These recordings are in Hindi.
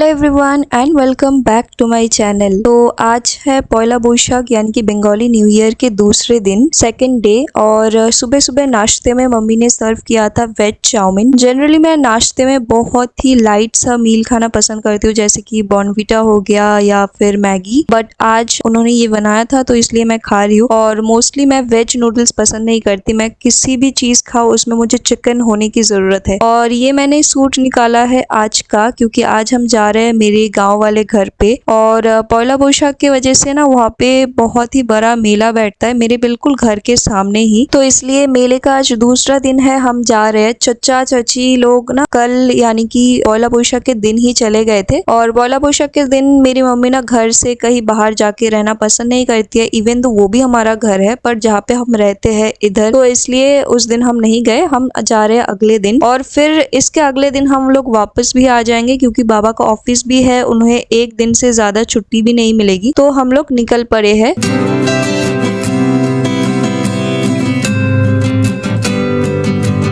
Everyone and welcome back to my channel. तो आज है पॉयला बोईशाख यानी कि बंगाली न्यू ईयर के दूसरे दिन, सेकंड डे। और सुबह सुबह नाश्ते में मम्मी ने सर्व किया था वेज चाउमीन। जनरली मैं नाश्ते में बहुत ही लाइट सा मील खाना पसंद करती हूँ, जैसे कि बॉर्नविटा हो गया या फिर मैगी, बट आज उन्होंने ये बनाया था तो इसलिए मैं खा रही हूँ। और मोस्टली मैं वेज नूडल्स पसंद नहीं करती, मैं किसी भी चीज खाऊँ उसमें मुझे चिकन होने की जरूरत है। और ये मैंने सूट निकाला है आज का, क्योंकि आज हम जा रहे हैं मेरे गांव वाले घर पे। और पॉयला बोईशाख की वजह से ना वहाँ पे बहुत ही बड़ा मेला बैठता है मेरे बिल्कुल घर के सामने ही, तो इसलिए मेले का आज दूसरा दिन है। हम जा रहे हैं, चचा चाची लोग ना कल यानी कि पॉयला बोईशाख के दिन ही चले गए थे। और पॉयला बोईशाख के दिन मेरी मम्मी ना घर से कहीं बाहर जाके रहना पसंद नहीं करती है, इवन तो वो भी हमारा घर है पर जहाँ पे हम रहते हैं इधर, तो इसलिए उस दिन हम नहीं गए। हम जा रहे हैं अगले दिन, और फिर इसके अगले दिन हम लोग वापस भी आ जाएंगे, क्योंकि बाबा का ऑफिस भी है, उन्हें एक दिन से ज्यादा छुट्टी भी नहीं मिलेगी, तो हम लोग निकल पड़े हैं।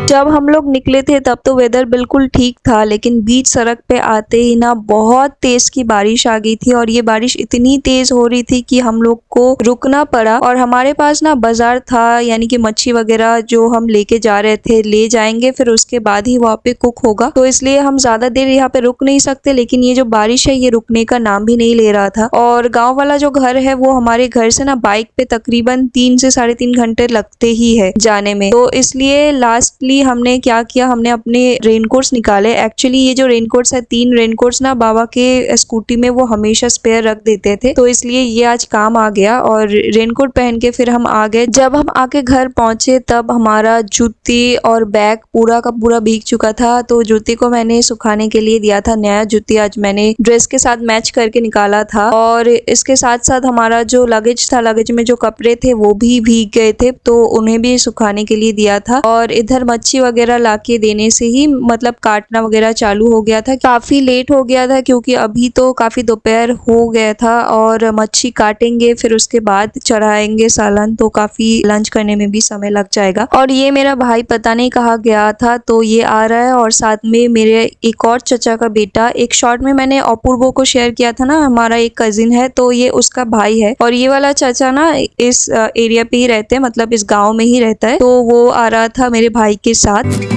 जब हम लोग निकले थे तब तो वेदर बिल्कुल ठीक था, लेकिन बीच सड़क पे आते ही ना बहुत तेज की बारिश आ गई थी। और ये बारिश इतनी तेज हो रही थी कि हम लोग को रुकना पड़ा। और हमारे पास ना बाजार था, यानी कि मच्छी वगैरह जो हम लेके जा रहे थे, ले जाएंगे फिर उसके बाद ही वहाँ पे कुक होगा, तो इसलिए हम ज्यादा देर यहाँ पे रुक नहीं सकते। लेकिन ये जो बारिश है ये रुकने का नाम भी नहीं ले रहा था। और गाँव वाला जो घर है वो हमारे घर से ना बाइक पे तकरीबन 3 से 3.5 घंटे लगते ही है जाने में, तो इसलिए लास्टली हमने क्या किया, हमने अपने रेनकोट्स निकाले। एक्चुअली ये जो रेनकोट्स है, 3 रेनकोट्स ना बाबा के स्कूटी में वो हमेशा स्पेयर रख देते थे, तो इसलिए ये आज काम आ गया। और रेनकोट पहन के फिर हम आ गए। जब हम आके घर पहुंचे तब हमारा जूती और बैग पूरा का पूरा भीग चुका था, तो जूती को मैंने सुखाने के लिए दिया था। नया जूती आज मैंने ड्रेस के साथ मैच करके निकाला था। और इसके साथ साथ हमारा जो लगेज था, लगेज में जो कपड़े थे वो भी भीग गए थे, तो उन्हें भी सुखाने के लिए दिया था। और इधर मच्छी वगैरह लाके देने से ही मतलब काटना वगैरह चालू हो गया था। काफी लेट हो गया था, क्योंकि अभी तो काफी दोपहर हो गया था। और मच्छी काटेंगे फिर उसके बाद चढ़ाएंगे सालन, तो काफी लंच करने में भी समय लग जाएगा। और ये मेरा भाई पता नहीं कहाँ गया था, तो ये आ रहा है। और साथ में मेरे एक और चचा का बेटा, एक शॉर्ट में मैंने अपूर्वो को शेयर किया था ना, हमारा एक कजिन है, तो ये उसका भाई है। और ये वाला चचा ना इस एरिया पे ही रहते हैं, मतलब इस गाँव में ही रहता है, तो वो आ रहा था मेरे भाई के साथ।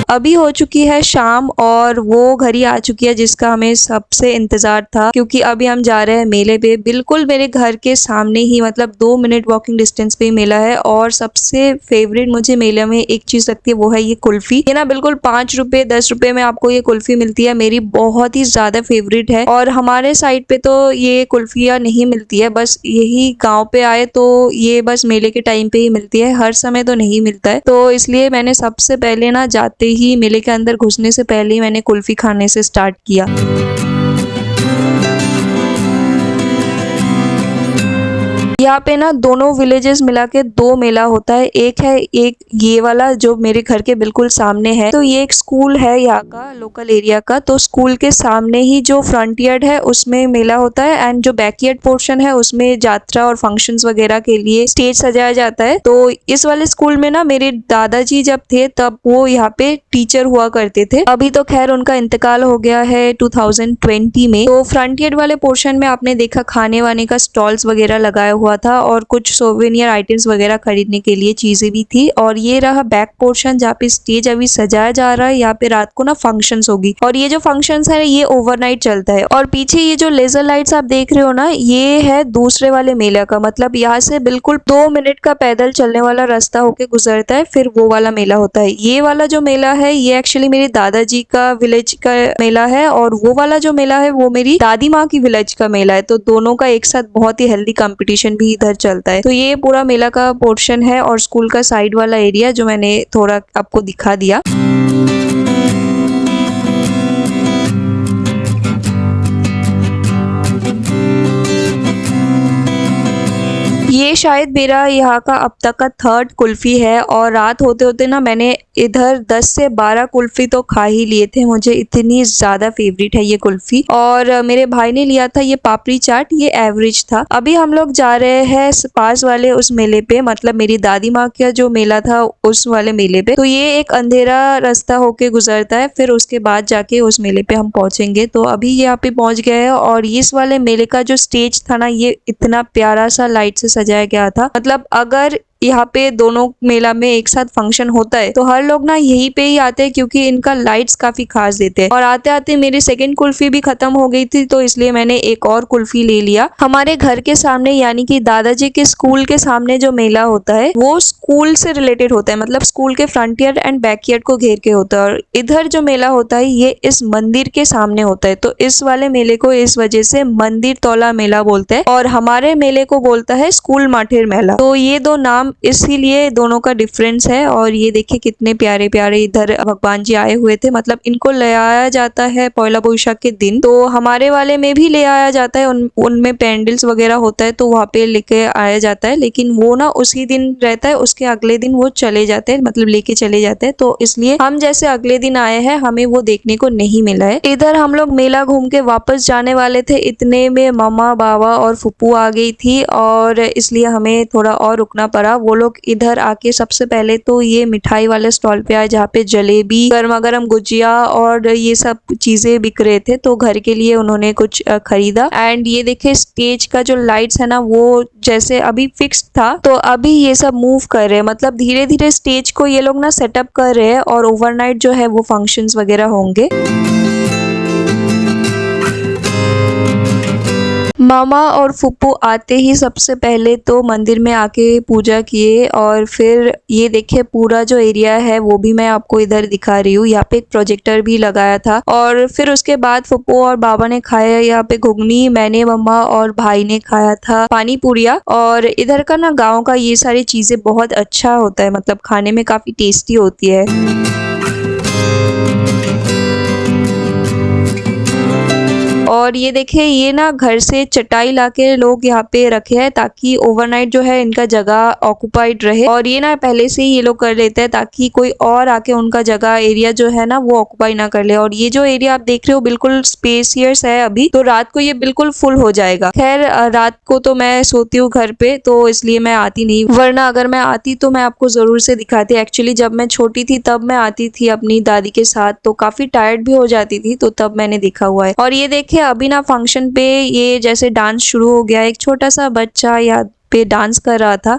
अभी हो चुकी है शाम और वो घड़ी आ चुकी है जिसका हमें सबसे इंतजार था, क्योंकि अभी हम जा रहे हैं मेले पे। बिल्कुल मेरे घर के सामने ही, मतलब 2 मिनट वॉकिंग डिस्टेंस पे ही मेला है। और सबसे फेवरेट मुझे मेले में एक चीज लगती है, वो है ये कुल्फी। ये ना बिल्कुल 5 रुपए 10 रुपए में आपको ये कुल्फी मिलती है, मेरी बहुत ही ज्यादा फेवरेट है। और हमारे साइड पे तो ये कुल्फियाँ नहीं मिलती है, बस यही गाँव पे आए तो ये बस मेले के टाइम पे ही मिलती है, हर समय तो नहीं मिलता है। तो इसलिए मैंने सबसे पहले ना जाते ही मेले के अंदर घुसने से पहले ही मैंने कुल्फी खाने से स्टार्ट किया। यहाँ पे ना दोनों विलेजेस मिला के 2 मेला होता है। एक है एक ये वाला जो मेरे घर के बिल्कुल सामने है, तो ये एक स्कूल है यहाँ का, लोकल एरिया का, तो स्कूल के सामने ही जो फ्रंट यार्ड है उसमें मेला होता है। एंड जो बैक यार्ड पोर्शन है उसमें यात्रा और फंक्शंस वगैरह के लिए स्टेज सजाया जाता है। तो इस वाले स्कूल में ना मेरे दादाजी जब थे तब वो यहाँ पे टीचर हुआ करते थे। अभी तो खैर उनका इंतकाल हो गया है 2020 में। तो फ्रंट यार्ड वाले पोर्शन में आपने देखा खाने वाने का स्टॉल्स वगैरह लगाया हुआ था, और कुछ सोवेनियर आइटम्स वगैरह खरीदने के लिए चीजें भी थी। और ये रहा बैक पोर्शन जहाँ पे स्टेज अभी सजाया जा रहा है। यहाँ पे रात को ना फंक्शंस होगी, और ये जो फंक्शंस है ये ओवरनाइट चलता है। और पीछे ये जो लेजर लाइट्स आप देख रहे हो ना, ये है दूसरे वाले मेला का, मतलब यहाँ से बिल्कुल 2 मिनट का पैदल चलने वाला रास्ता होके गुजरता है, फिर वो वाला मेला होता है। ये वाला जो मेला है ये एक्चुअली मेरे दादाजी का विलेज का मेला है, और वो वाला जो मेला है वो मेरी दादी माँ की विलेज का मेला है। तो दोनों का एक साथ बहुत ही हेल्दी कंपटीशन भी इधर चलता है। तो ये पूरा मेला का पोर्शन है, और स्कूल का साइड वाला एरिया जो मैंने थोड़ा आपको दिखा दिया। ये ये शायद मेरा यहाँ का अब तक का थर्ड कुल्फी है और रात होते होते ना मैंने इधर 10 से 12 कुल्फी तो खा ही लिए थे। मुझे इतनी ज़्यादा फेवरेट है ये कुल्फी। और मेरे भाई ने लिया था ये पापड़ी चाट, ये एवरेज था। अभी हम लोग जा रहे हैं पास वाले उस मेले पे, मतलब मेरी दादी माँ का जो मेला था उस वाले मेले पे। तो ये एक अंधेरा रास्ता होके गुजरता है, फिर उसके बाद जाके उस मेले पे हम पहुंचेंगे। तो अभी यहाँ पे पहुंच गए हैं और इस वाले मेले का जो स्टेज था ना, ये इतना प्यारा सा लाइट से सजाया गया था। मतलब अगर यहाँ पे दोनों मेला में एक साथ फंक्शन होता है तो हर लोग ना यहीं पे ही आते हैं, क्योंकि इनका लाइट्स काफी खास देते हैं। और आते आते मेरी सेकंड कुल्फी भी खत्म हो गई थी, तो इसलिए मैंने एक और कुल्फी ले लिया। हमारे घर के सामने यानी कि दादाजी के स्कूल के सामने जो मेला होता है वो स्कूल से रिलेटेड होता है, मतलब स्कूल के फ्रंटियर एंड बैकयार्ड को घेर के होता है। और इधर जो मेला होता है ये इस मंदिर के सामने होता है, तो इस वाले मेले को इस वजह से मंदिर तौला मेला बोलते हैं और हमारे मेले को बोलता है स्कूल माठेर मेला। तो ये दो नाम इसीलिए दोनों का डिफरेंस है। और ये देखिए कितने प्यारे प्यारे इधर भगवान जी आए हुए थे, मतलब इनको ले आया जाता है पहला बोईशाख के दिन। तो हमारे वाले में भी ले आया जाता है, उनमें पैंडल्स वगैरह होता है तो वहाँ पे लेके आया जाता है, लेकिन वो ना उसी दिन रहता है, उसके अगले दिन वो चले जाते हैं, मतलब लेके चले जाते हैं। तो इसलिए हम जैसे अगले दिन आए हैं हमें वो देखने को नहीं मिला है। इधर हम लोग मेला घूम के वापस जाने वाले थे, इतने में मामा बाबा और फुप्पू आ गई थी और इसलिए हमें थोड़ा और रुकना पड़ा। वो लोग इधर आके सबसे पहले तो ये मिठाई वाले स्टॉल पे आए जहाँ पे जलेबी, गर्मा गर्म गुजिया और ये सब चीजें बिक रहे थे। तो घर के लिए उन्होंने कुछ खरीदा। एंड ये देखे स्टेज का जो लाइट्स है ना वो जैसे अभी फिक्स था, तो अभी ये सब मूव कर रहे हैं, मतलब धीरे धीरे स्टेज को ये लोग ना सेटअप कर रहे हैं और ओवरनाइट जो है वो फंक्शंस वगैरह होंगे। मामा और फुप्पू आते ही सबसे पहले तो मंदिर में आके पूजा किए और फिर ये देखिए पूरा जो एरिया है वो भी मैं आपको इधर दिखा रही हूँ। यहाँ पे एक प्रोजेक्टर भी लगाया था और फिर उसके बाद फुप्पू और बाबा ने खाया यहाँ पे घुगनी, मैंने मम्मा और भाई ने खाया था पानी पूरिया। और इधर का ना गाँव का ये सारी चीजें बहुत अच्छा होता है, मतलब खाने में काफी टेस्टी होती है। और ये देखिए ये ना घर से चटाई लाके लोग यहाँ पे रखे हैं ताकि ओवरनाइट जो है इनका जगह ऑक्युपाइड रहे। और ये ना पहले से ही ये लोग कर लेते हैं ताकि कोई और आके उनका जगह एरिया जो है ना वो ऑक्युपाई ना कर ले। और ये जो एरिया आप देख रहे हो बिल्कुल स्पेसियस है अभी, तो रात को ये बिल्कुल फुल हो जाएगा। खैर रात को तो मैं सोती हूँ घर पे, तो इसलिए मैं आती नहीं, वरना अगर मैं आती तो मैं आपको जरूर से दिखाती। एक्चुअली जब मैं छोटी थी तब मैं आती थी अपनी दादी के साथ, तो काफी टायर्ड भी हो जाती थी, तो तब मैंने देखा हुआ है। और ये देखिए अभी ना फंक्शन पे ये जैसे डांस शुरू हो गया, एक छोटा सा बच्चा यहाँ पे डांस कर रहा था।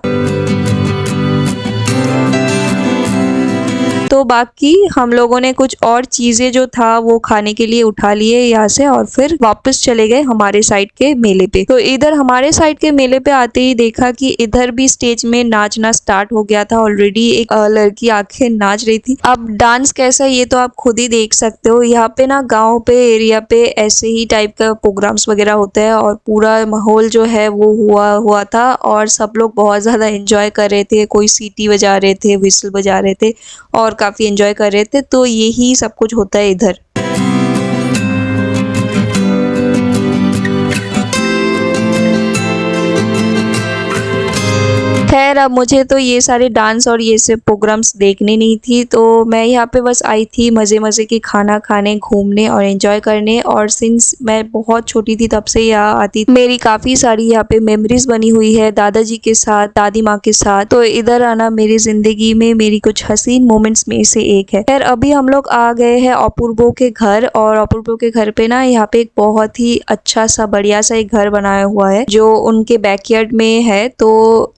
तो बाकी हम लोगों ने कुछ और चीजें जो था वो खाने के लिए उठा लिए यहाँ से और फिर वापस चले गए हमारे साइड के मेले पे। तो इधर हमारे साइड के मेले पे आते ही देखा कि इधर भी स्टेज में नाचना स्टार्ट हो गया था ऑलरेडी। एक लड़की आके नाच रही थी। अब डांस कैसा है ये तो आप खुद ही देख सकते हो। यहाँ पे ना गाँव पे एरिया पे ऐसे ही टाइप का प्रोग्राम्स वगैरह होते हैं और पूरा माहौल जो है वो हुआ था और सब लोग बहुत ज्यादा एंजॉय कर रहे थे। कोई सीटी बजा रहे थे, विसल बजा रहे थे और काफी एंजॉय कर रहे थे। तो यही सब कुछ होता है इधर। खैर अब मुझे तो ये सारे डांस और ये सब प्रोग्राम्स देखने नहीं थी, तो मैं यहाँ पे बस आई थी मज़े मज़े की खाना खाने, घूमने और एंजॉय करने। और सिंस मैं बहुत छोटी थी तब से यहाँ आती, मेरी काफ़ी सारी यहाँ पे मेमोरीज बनी हुई है दादाजी के साथ, दादी माँ के साथ। तो इधर आना मेरी ज़िंदगी में मेरी कुछ हसीन मोमेंट्स में से एक है। खैर अभी हम लोग आ गए हैं अपूर्वो के घर और अपूर्वो के घर पे ना यहाँ पे एक बहुत ही अच्छा सा बढ़िया सा एक घर बनाया हुआ है जो उनके बैकयार्ड में है। तो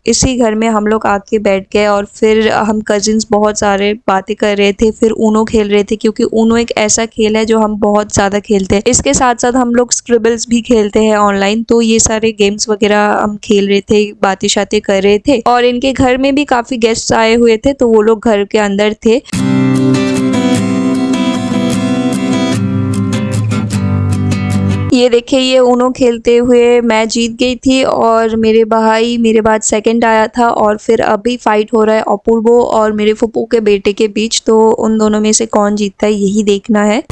इसी घर में हम लोग आके बैठ गए और फिर हम कजिन्स बहुत सारे बातें कर रहे थे, फिर ऊनो खेल रहे थे, क्योंकि ऊनो एक ऐसा खेल है जो हम बहुत ज़्यादा खेलते हैं। इसके साथ साथ हम लोग स्क्रिबल्स भी खेलते हैं ऑनलाइन। तो ये सारे गेम्स वगैरह हम खेल रहे थे, बातें शातें कर रहे थे। और इनके घर में भी काफ़ी गेस्ट्स आए हुए थे, तो वो लोग घर के अंदर थे। ये देखिए ये ऊनो खेलते हुए मैं जीत गई थी और मेरे भाई मेरे बाद सेकंड आया था। और फिर अभी फाइट हो रहा है अपूर्वो और मेरे फुप्पू के बेटे के बीच, तो उन दोनों में से कौन जीतता है यही देखना है।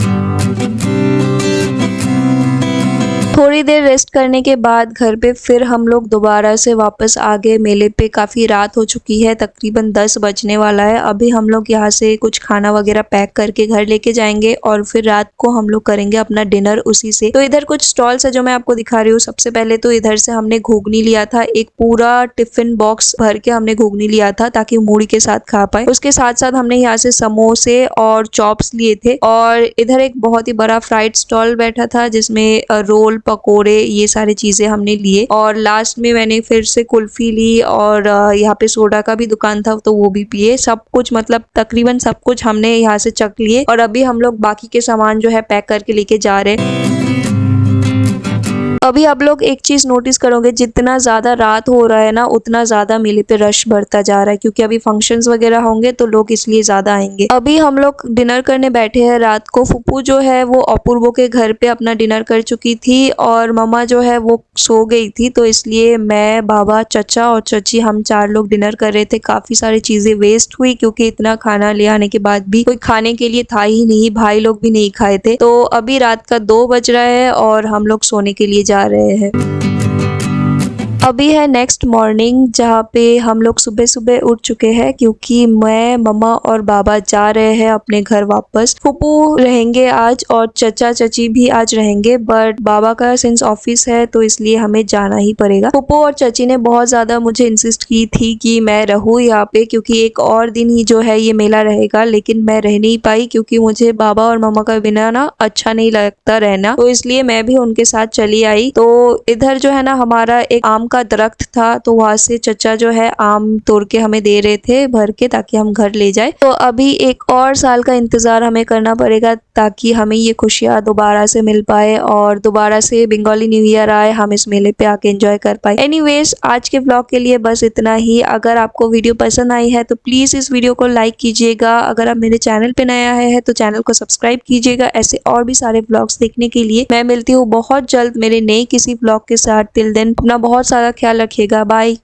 थोड़ी देर रेस्ट करने के बाद घर पे फिर हम लोग दोबारा से वापस आ गए मेले पे। काफ़ी रात हो चुकी है, तकरीबन 10 बजने वाला है। अभी हम लोग यहाँ से कुछ खाना वगैरह पैक करके घर लेके जाएंगे और फिर रात को हम लोग करेंगे अपना डिनर उसी से। तो इधर कुछ स्टॉल्स है जो मैं आपको दिखा रही हूँ। सबसे पहले तो इधर से हमने घुगनी लिया था, एक पूरा टिफिन बॉक्स भर के हमने घुगनी लिया था ताकि मूढ़ी के साथ खा पाए। उसके साथ साथ हमने यहाँ से समोसे और चॉप्स लिए थे और इधर एक बहुत ही बड़ा फ्राइड स्टॉल बैठा था जिसमें रोल, पकोड़े, ये सारी चीजें हमने लिए। और लास्ट में मैंने फिर से कुल्फी ली और यहाँ पे सोडा का भी दुकान था तो वो भी पिए। सब कुछ मतलब तकरीबन सब कुछ हमने यहाँ से चख लिए और अभी हम लोग बाकी के सामान जो है पैक करके लेके जा रहे हैं। अभी आप लोग एक चीज नोटिस करोगे, जितना ज्यादा रात हो रहा है ना उतना ज्यादा मेले पे रश बढ़ता जा रहा है क्योंकि अभी फंक्शंस वगैरह होंगे तो लोग इसलिए ज्यादा आएंगे। अभी हम लोग डिनर करने बैठे हैं रात को। फुप्पू जो है वो अपूर्वो के घर पे अपना डिनर कर चुकी थी और मम्मा जो है वो सो गई थी, तो इसलिए मैं, बाबा, चचा और चची हम 4 लोग डिनर कर रहे थे। काफी सारी चीजें वेस्ट हुई क्योंकि इतना खाना ले आने के बाद भी कोई खाने के लिए था ही नहीं, भाई लोग भी नहीं खाए थे। तो अभी रात का 2 बज रहा है और हम लोग सोने के लिए जा रहे हैं। अभी है नेक्स्ट मॉर्निंग जहाँ पे हम लोग सुबह सुबह उठ चुके हैं क्योंकि मैं, मम्मा और बाबा जा रहे हैं अपने घर वापस। फुप्पू रहेंगे आज और चचा चची भी आज रहेंगे, बट बाबा का सिंस ऑफिस है तो इसलिए हमें जाना ही पड़ेगा। फुप्पू और चची ने बहुत ज्यादा मुझे इंसिस्ट की थी कि मैं रहूँ यहाँ पे क्योंकि एक और दिन ही जो है ये मेला रहेगा, लेकिन मैं रह नहीं पाई क्योंकि मुझे बाबा और मम्मा का बिना ना अच्छा नहीं लगता रहना, तो इसलिए मैं भी उनके साथ चली आई। तो इधर जो है ना हमारा एक आम का दरख्त था तो वहां से चचा जो है आम तोड़ के हमें दे रहे थे भर के ताकि हम घर ले जाए। तो अभी एक और साल का इंतजार हमें करना पड़ेगा ताकि हमें ये खुशियाँ दोबारा से मिल पाए और दोबारा से बंगाली न्यू ईयर आए, हम इस मेले पे आके एंजॉय कर पाए। एनीवेज आज के व्लॉग के लिए बस इतना ही। अगर आपको वीडियो पसंद आई है तो प्लीज इस वीडियो को लाइक कीजिएगा। अगर आप मेरे चैनल पे नया है तो चैनल को सब्सक्राइब कीजिएगा ऐसे और भी सारे व्लॉग्स देखने के लिए। मैं मिलती हूँ बहुत जल्द मेरे नए किसी व्लॉग के साथ। टिल देन अपना बहुत सारा ख्याल रखिएगा। बाय।